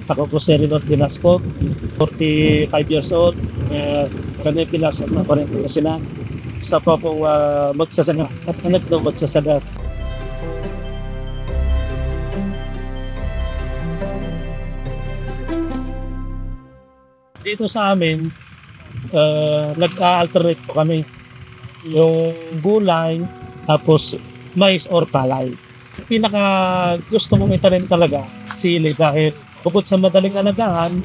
Ako po si Rinot Dinasco, 45 years old. Kami pinaksa na 40 na sila. Isa po akong magsasanga at anak ng magsasanga. Dito sa amin, nag-alternate po kami. Yung gulay, tapos mais or palay. Pinaka gusto mong itanim talaga, sili, dahil bukod sa madaling alagaan,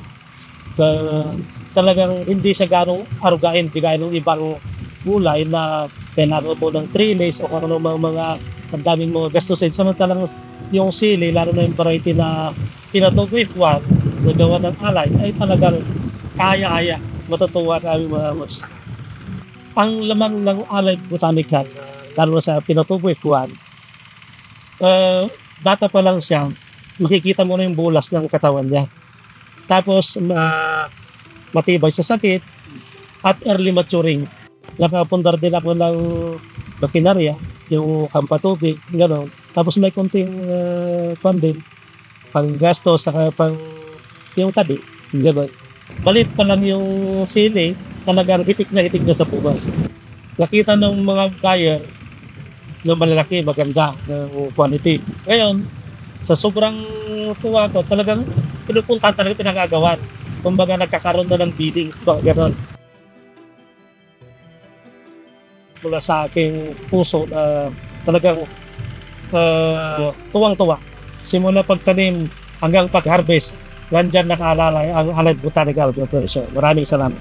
talagang hindi siya ganong arugain, bigay ng ibang gulay na kailangan po ng 3 days o kung ano mga ang daming mga gastusin. Samantalang yung sili, lalo na yung variety na pinatugwit one, nagawa ng alay, ay talagang kaya-aya. Matutuwa kami mga mas. Ang laman ng alay botanical, lalo sa pinatugwit one, bata pa lang siya, makikita mo na yung bulas ng katawan niya. Tapos, matibay sa sakit at early maturing. Nakapundar din ako ng makinarya, yung kampatubig, gano'n. Tapos may konting pandin, pang gasto, saka pang yung tabi, gano'n. Balit pa lang yung sili, talagang itik na sa puba. Nakita ng mga buyer, yung malalaki, maganda ng quality. Ngayon, sa sobrang tuwa ko, talagang pinupuntahan talaga pinagagawan. Kumbaga nagkakaroon na ng bidding, gano'n. Mula sa aking puso na talagang tuwang-tuwa. Simula pagtanim hanggang pag-harvest, nandyan nakaalala ang Allied Botanical Corporation. Maraming salamat.